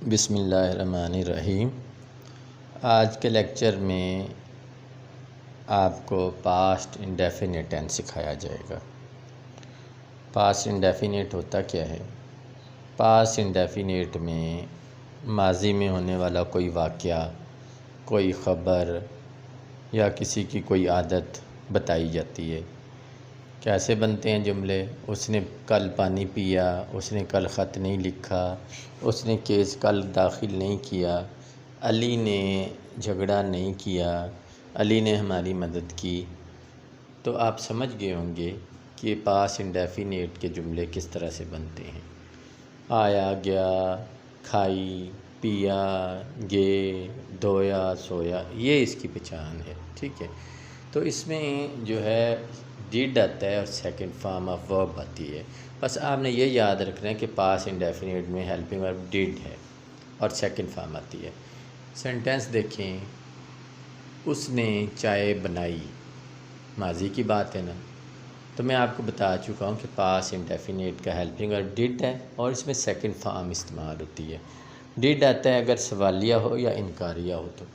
بسم اللہ الرحمن الرحیم۔ آج کے لیکچر میں آپ کو پاسٹ انڈیفینٹ ٹینس سکھایا جائے گا۔ پاسٹ انڈیفینٹ ہوتا کیا ہے؟ پاسٹ انڈیفینٹ میں ماضی میں ہونے والا کوئی واقعہ، کوئی خبر یا کسی کی کوئی عادت بتائی جاتی ہے۔ کیسے بنتے ہیں جملے؟ اس نے کل پانی پیا، اس نے کل خط نہیں لکھا، اس نے کیس کل داخل نہیں کیا، علی نے جھگڑا نہیں کیا، علی نے ہماری مدد کی۔ تو آپ سمجھ گئے ہوں گے کہ پاسٹ انڈیفینٹ کے جملے کس طرح سے بنتے ہیں۔ آیا، گیا، کھائی، پیا، گئے، دھویا، سویا، یہ اس کی پہچان ہے، ٹھیک ہے۔ تو اس میں جو ہے ڈیڈ آتا ہے اور سیکنڈ فارم آف ورب آتی ہے۔ بس آپ نے یہ یاد رکھنا ہے کہ پاسٹ انڈیفینٹ میں ہیلپنگ ورب ڈیڈ ہے اور سیکنڈ فارم آتی ہے۔ سینٹینس دیکھیں، اس نے چائے بنائی، ماضی کی بات ہے نا۔ تو میں آپ کو بتا چکا ہوں کہ پاسٹ انڈیفینٹ کا ہیلپنگ ورب ڈیڈ ہے اور اس میں سیکنڈ فارم استعمال ہوتی ہے۔ ڈیڈ آتا ہے اگر سوالیہ ہو یا انکاریہ ہو تو۔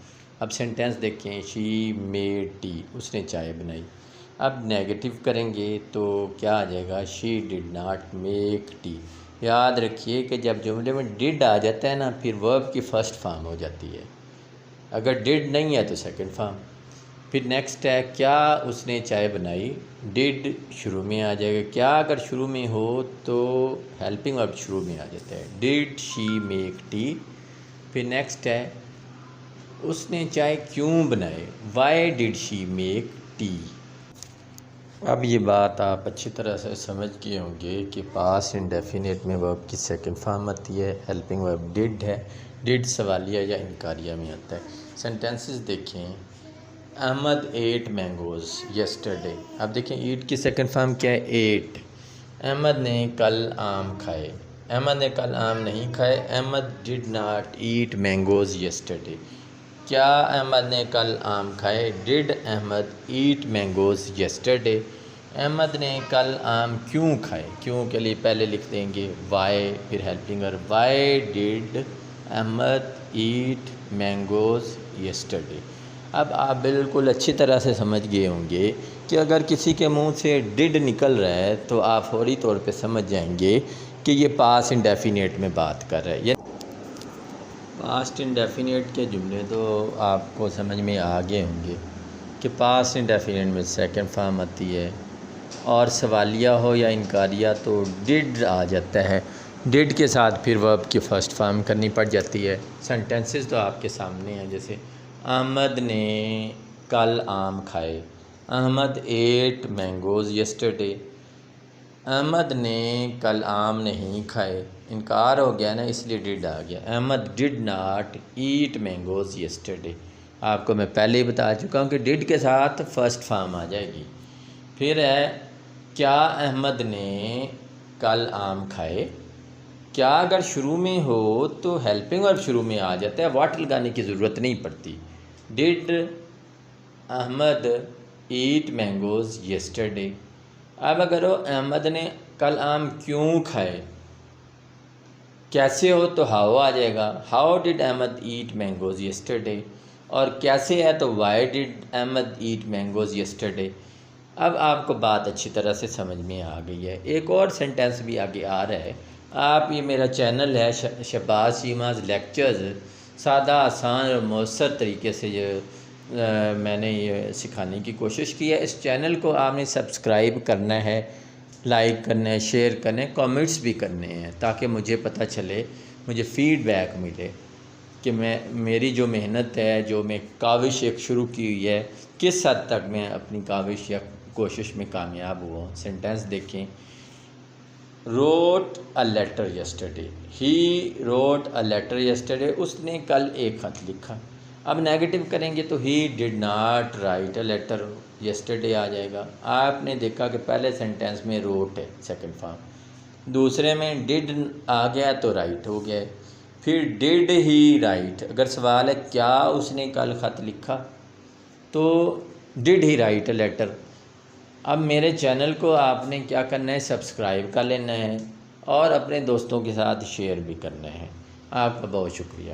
اب سینٹینس دیکھیں، شی میڈ ٹی، اس نے چائے بنائی۔ اب نیگیٹو کریں گے تو کیا آ جائے گا؟ شی ڈڈ ناٹ میک ٹی۔ یاد رکھیے کہ جب جملے میں ڈڈ آ جاتا ہے نا، پھر ورب کی فرسٹ فارم ہو جاتی ہے۔ اگر ڈڈ نہیں ہے تو سیکنڈ فارم۔ پھر نیکسٹ ہے، کیا اس نے چائے بنائی؟ ڈڈ شروع میں آ جائے گا۔ کیا اگر شروع میں ہو تو ہیلپنگ ورب شروع میں آ جاتا ہے۔ ڈڈ شی میک ٹی۔ پھر نیکسٹ ہے، اس نے چائے کیوں بنائے؟ Why did she make T. اب یہ بات آپ اچھی طرح سے سمجھ گئے ہوں گے کہ پاسٹ انڈیفینٹ میں ورب کی سیکنڈ فارم آتی ہے، ہیلپنگ ورب ڈڈ ہے۔ ڈڈ سوالیہ یا انکاریہ میں آتا ہے۔ سینٹینسز دیکھیں، احمد ایٹ مینگوز یسٹرڈے۔ اب دیکھیں ایٹ کی سیکنڈ فارم کیا ہے؟ ایٹ۔ احمد نے کل آم کھائے۔ احمد نے کل آم نہیں کھائے۔ Ahmed did not eat mangoes yesterday. کیا احمد نے کل آم کھائے؟ Did Ahmad at mangoes yesterday. Ahmad نے کل آم کیوں کھائے؟ کیوں کے لیے پہلے لکھ دیں گے وائی، پھر helping verb why did Ahmad at mangoes yesterday. اب آپ بالکل اچھی طرح سے سمجھ گئے ہوں گے کہ اگر کسی کے منہ سے ڈڈ نکل رہا ہے تو آپ فوری طور پہ سمجھ جائیں گے کہ یہ پاسٹ انڈیفینٹ میں بات کر رہا ہے۔ پاسٹ انڈیفینٹ کے جملے تو آپ کو سمجھ میں آ گئے ہوں گے کہ پاسٹ انڈیفینٹ میں سیکنڈ فارم آتی ہے اور سوالیہ ہو یا انکاریہ تو ڈڈ آ جاتا ہے۔ ڈڈ کے ساتھ پھر ورب کی فرسٹ فارم کرنی پڑ جاتی ہے۔ سینٹینسز تو آپ کے سامنے ہیں، جیسے احمد نے کل آم کھائے۔ Ahmad at mangoes yesterday. Ahmad نے کل آم نہیں کھائے۔ انکار ہو گیا نا، اس لیے ڈڈ آ گیا۔ Ahmad did not eat mangoes yesterday. آپ کو میں پہلے ہی بتا چکا ہوں کہ ڈڈ کے ساتھ فرسٹ فارم آ جائے گی۔ پھر ہے، کیا احمد نے کل آم کھائے؟ کیا اگر شروع میں ہو تو ہیلپنگ ورب شروع میں آ جاتا ہے، واٹ لگانے کی ضرورت نہیں پڑتی۔ ڈڈ احمد ایٹ مینگوز یسٹرڈے۔ اب اگر ہو احمد نے کل آم کیوں کھائے، کیسے ہو تو ہاؤ آ جائے گا۔ How did Ahmad at mangoes yesterday. اور کیسے ہے تو why did Ahmad at mangoes yesterday. اب آپ کو بات اچھی طرح سے سمجھ میں آ گئی ہے۔ ایک اور سینٹینس بھی آگے آ رہا ہے۔ آپ، یہ میرا چینل ہے شہباز چیماز لیکچرز، سادہ، آسان اور مؤثر طریقے سے میں نے یہ سکھانے کی کوشش کی ہے۔ اس چینل کو آپ نے سبسکرائب کرنا ہے، لائک کرنا ہے، شیئر کرنا ہے، کامنٹس بھی کرنے ہیں، تاکہ مجھے پتہ چلے، مجھے فیڈ بیک ملے کہ میری جو محنت ہے، جو میں کاوش ایک شروع کی ہوئی ہے، کس حد تک میں اپنی کاوش یا کوشش میں کامیاب ہوا ہوں۔ سینٹینس دیکھیں، wrote a letter yesterday. He wrote a letter yesterday. اس نے کل ایک خط لکھا۔ اب نیگیٹو کریں گے تو ہی did not write a letter yesterday آ جائے گا۔ آپ نے دیکھا کہ پہلے سینٹینس میں روٹ ہے سیکنڈ فارم، دوسرے میں ڈڈ آ گیا تو رائٹ ہو گیا ہے۔ پھر ڈڈ ہی رائٹ، اگر سوال ہے کیا اس نے کل خط لکھا تو ڈڈ ہی رائٹ اے لیٹر۔ اب میرے چینل کو آپ نے کیا کرنا ہے؟ سبسکرائب کر لینا ہے اور اپنے دوستوں کے ساتھ شیئر بھی کرنا ہے۔ آپ کا بہت شکریہ.